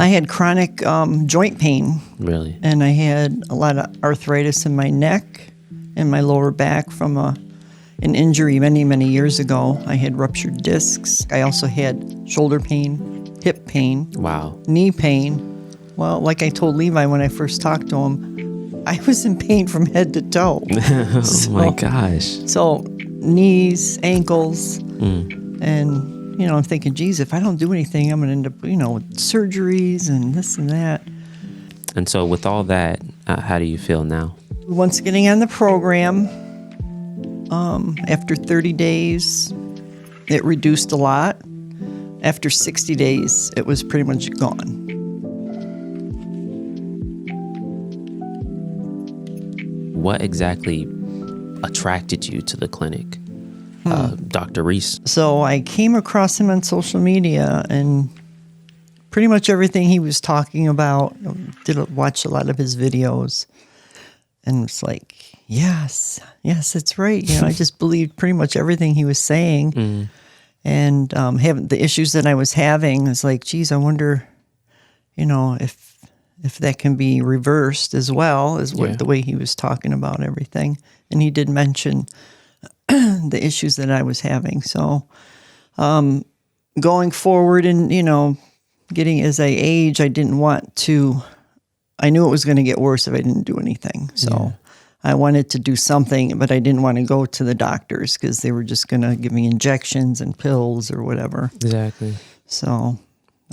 I had chronic joint pain. Really? And I had a lot of arthritis in my neck and my lower back from an injury many, many years ago. I had ruptured discs. I also had shoulder pain, hip pain, Wow. knee pain. Well, like I told Levi when I first talked to him, I was in pain from head to toe. Oh my gosh. So knees, ankles, and I'm thinking, geez, if I don't do anything, I'm going to end up, with surgeries and this and that. And so with all that, how do you feel now? Once getting on the program, after 30 days, it reduced a lot. After 60 days, it was pretty much gone. What exactly attracted you to the clinic, Dr. Reese? So I came across him on social media, and pretty much everything he was talking about, watch a lot of his videos, and it's like, yes, it's right. I just believed pretty much everything he was saying. And having the issues that I was having, it's like, geez, I wonder, if that can be reversed as well as the way he was talking about everything. And he did mention the issues that I was having. So going forward and, getting as I age, I didn't want to, I knew it was going to get worse if I didn't do anything. So I wanted to do something, but I didn't want to go to the doctors because they were just going to give me injections and pills or whatever. Exactly. So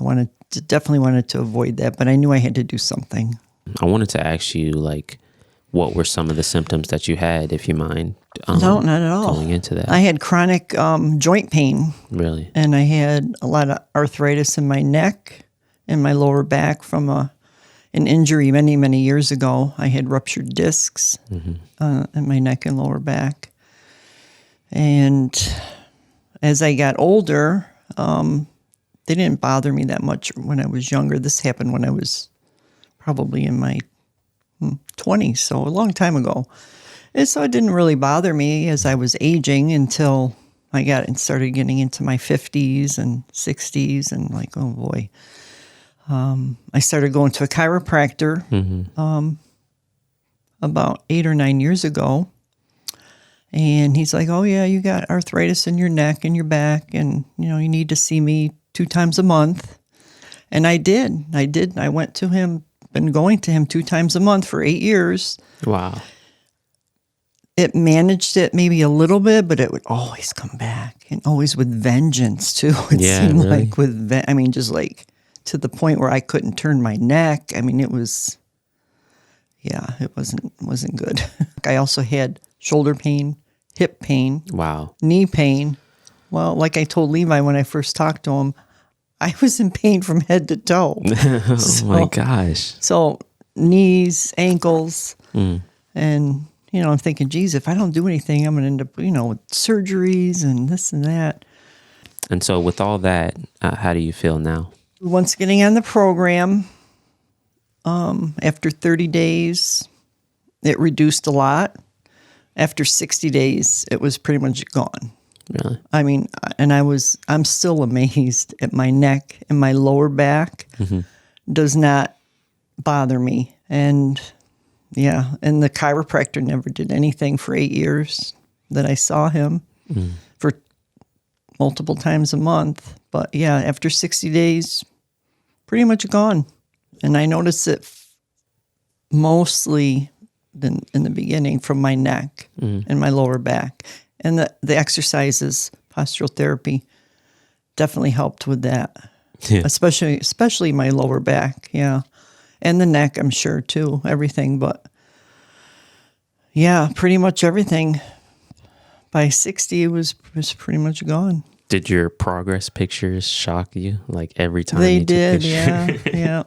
I definitely wanted to avoid that, but I knew I had to do something. I wanted to ask you, what were some of the symptoms that you had, if you mind? No, not at all. Going into that. I had chronic joint pain. Really? And I had a lot of arthritis in my neck and my lower back from an injury many, many years ago. I had ruptured discs in my neck and lower back. And as I got older, they didn't bother me that much when I was younger. This happened when I was probably in my 20s, so a long time ago. And so it didn't really bother me as I was aging until I started getting into my 50s and 60s, and like, oh boy. I started going to a chiropractor about 8 or 9 years ago. And he's like, oh yeah, you got arthritis in your neck and your back, and you need to see me 2 times a month. And I did. I went to him, been going to him 2 times a month for 8 years. Wow. It managed it maybe a little bit, but it would always come back, and always with vengeance too. It seemed really? like just like to the point where I couldn't turn my neck. I mean, it was, it wasn't good. I also had shoulder pain, hip pain, Wow. knee pain. Well, like I told Levi when I first talked to him, I was in pain from head to toe. Oh my gosh. So knees, ankles, and I'm thinking, geez, if I don't do anything, I'm going to end up, with surgeries and this and that. And so with all that, how do you feel now? Once getting on the program, after 30 days, it reduced a lot. After 60 days, it was pretty much gone. Really? I mean, and I'm still amazed at my neck and my lower back does not bother me. And and the chiropractor never did anything for 8 years that I saw him for multiple times a month. But after 60 days, pretty much gone. And I noticed it mostly in the beginning from my neck and my lower back. And the exercises, postural therapy, definitely helped with that. Yeah. Especially my lower back, and the neck, I'm sure too. Everything, but pretty much everything. By 60, it was pretty much gone. Did your progress pictures shock you? Like every time they you did, took yeah.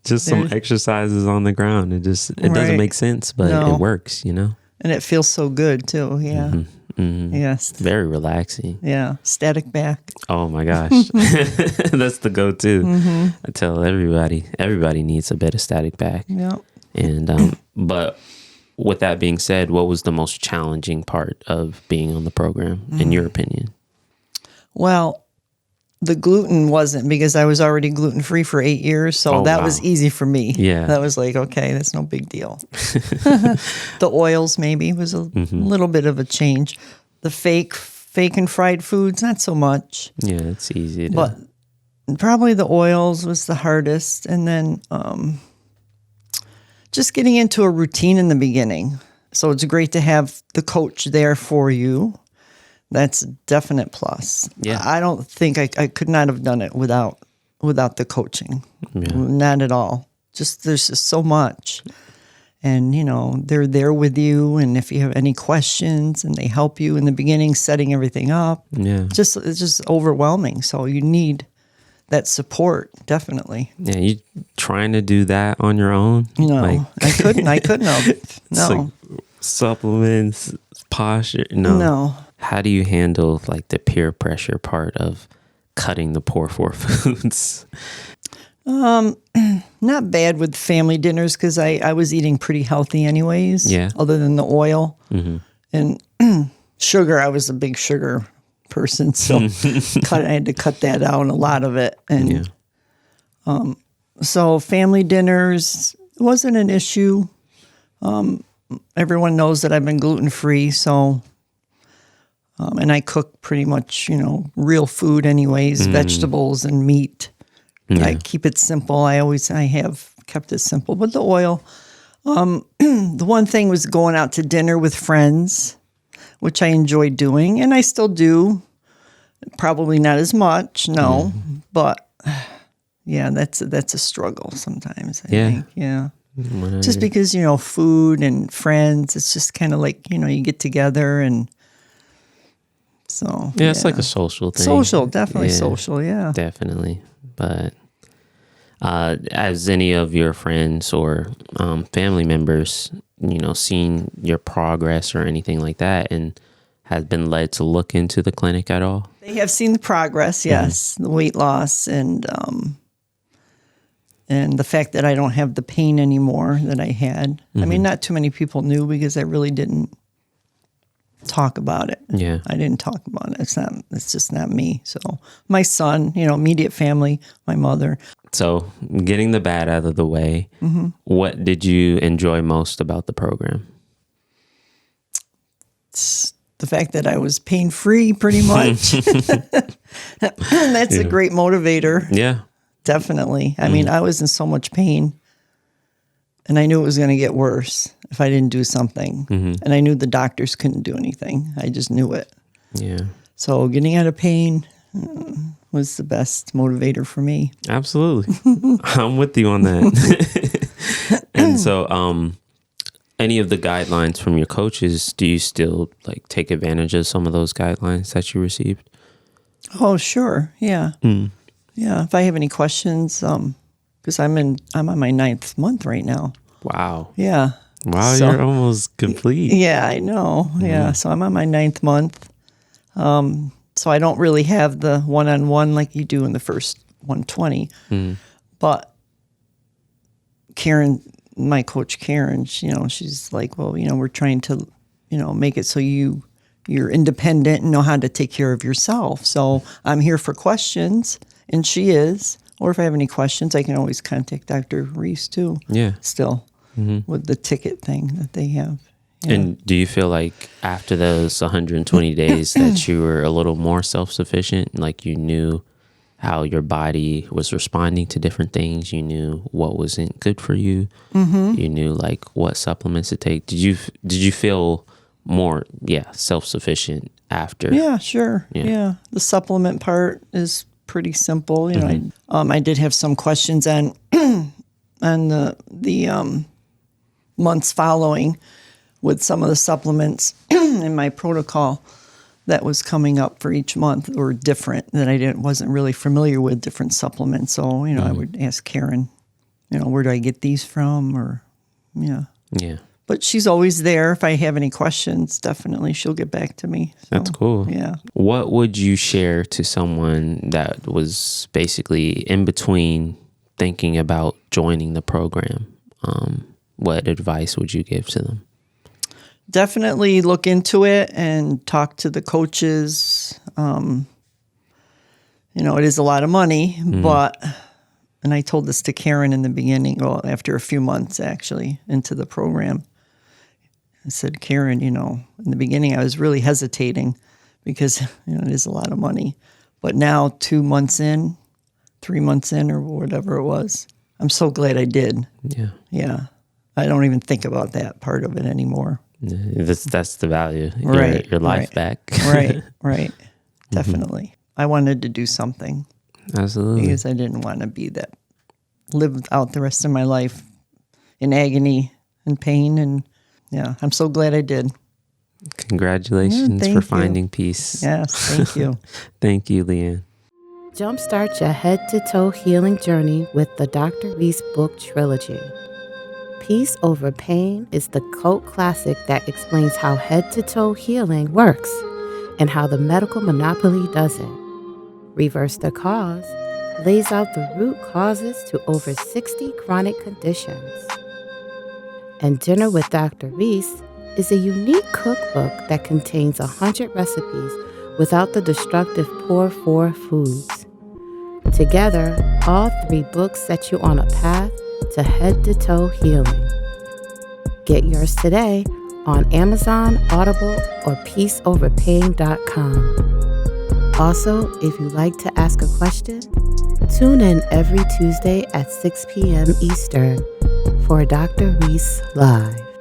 Just some exercises on the ground. It doesn't make sense, but it works, And it feels so good too. Yeah. Yes. Very relaxing. Yeah. Static back. Oh my gosh. That's the go-to. I tell everybody needs a bit of static back. Yeah. And, but with that being said, what was the most challenging part of being on the program, in your opinion? Well, The gluten wasn't, because I was already gluten-free for 8 years. So that was easy for me. Yeah. That was like, okay, that's no big deal. The oils maybe was a little bit of a change. The fake and fried foods, not so much. Yeah, it's easy. But probably the oils was the hardest. And then just getting into a routine in the beginning. So it's great to have the coach there for you. That's a definite plus. Yeah. I don't think I could not have done it without the coaching. Yeah. Not at all. There's just so much. And, they're there with you. And if you have any questions, and they help you in the beginning, setting everything up. Yeah. It's just overwhelming. So you need that support, definitely. Yeah, you trying to do that on your own? No, I couldn't have. No. Like supplements, posture. No. How do you handle like the peer pressure part of cutting the poor for foods? Not bad with family dinners, because I was eating pretty healthy anyways. Yeah. Other than the oil and sugar, I was a big sugar person, so I had to cut that out, a lot of it. And so family dinners wasn't an issue. Everyone knows that I've been gluten-free, so. And I cook pretty much, real food anyways, vegetables and meat. Yeah. I keep it simple. I have kept it simple. But the oil, the one thing was going out to dinner with friends, which I enjoyed doing, and I still do. Probably not as much, no. But yeah, that's a struggle sometimes, I think. Yeah. Just because, food and friends, it's just kind of like, you get together and. So yeah, it's like a social thing. Definitely social, yeah. Definitely. But as any of your friends or family members, seen your progress or anything like that, and has been led to look into the clinic at all? They have seen the progress, yes, the weight loss, and the fact that I don't have the pain anymore that I had. I mean, not too many people knew, because I really didn't talk about it. Yeah. I didn't talk about it. It's just not me. So my son, immediate family, my mother. So getting the bad out of the way, what did you enjoy most about the program? It's the fact that I was pain-free pretty much. That's a great motivator. Yeah. Definitely. I mean, I was in so much pain, and I knew it was going to get worse if I didn't do something. And I knew the doctors couldn't do anything. I just knew it. Yeah. So getting out of pain was the best motivator for me. Absolutely. I'm with you on that. And so any of the guidelines from your coaches, do you still take advantage of some of those guidelines that you received? Oh, sure. Yeah. Yeah. If I have any questions, because I'm on my 9th month right now. Wow. Yeah. Wow, so, you're almost complete. Yeah, I know. Yeah. So I'm on my 9th month. So I don't really have the one-on-one like you do in the first 120. But Karen, my coach Karen, she's like, well, we're trying to, make it so you're independent and know how to take care of yourself. So I'm here for questions, and she is. Or if I have any questions, I can always contact Dr. Reese too. Yeah. Still, with the ticket thing that they have. Yeah. And do you feel like after those 120 days that you were a little more self-sufficient? Like you knew how your body was responding to different things. You knew what wasn't good for you. You knew what supplements to take. Did you feel more, self-sufficient after? Yeah, sure. Yeah. The supplement part is pretty simple. I did have some questions on the months following with some of the supplements in my protocol that was coming up for each month, or different, that I wasn't really familiar with, different supplements. So, I would ask Karen, where do I get these from? Or, yeah. But she's always there. If I have any questions, definitely she'll get back to me. So, that's cool. Yeah. What would you share to someone that was basically in between thinking about joining the program? What advice would you give to them? Definitely look into it and talk to the coaches. it is a lot of money, but, and I told this to Karen in the beginning, well, after a few months actually into the program. I said, Karen, in the beginning I was really hesitating because, it is a lot of money. But now 2 months in, 3 months in, or whatever it was, I'm so glad I did. Yeah. Yeah. I don't even think about that part of it anymore. That's the value. Right. Your life back. Right. Definitely. I wanted to do something. Absolutely. Because I didn't want to live out the rest of my life in agony and pain. And yeah, I'm so glad I did. Congratulations for finding peace. Yes, thank you. Thank you, Leanne. Jumpstart your head-to-toe healing journey with the Dr. Reese book trilogy. Peace Over Pain is the cult classic that explains how head-to-toe healing works and how the medical monopoly doesn't. Reverse the Cause lays out the root causes to over 60 chronic conditions. And Dinner with Dr. Reese is a unique cookbook that contains 100 recipes without the destructive pour for foods. Together, all 3 books set you on a path to head-to-toe healing. Get yours today on Amazon, Audible, or peaceoverpain.com. Also, if you'd like to ask a question, tune in every Tuesday at 6 p.m. Eastern for Dr. Reese Live.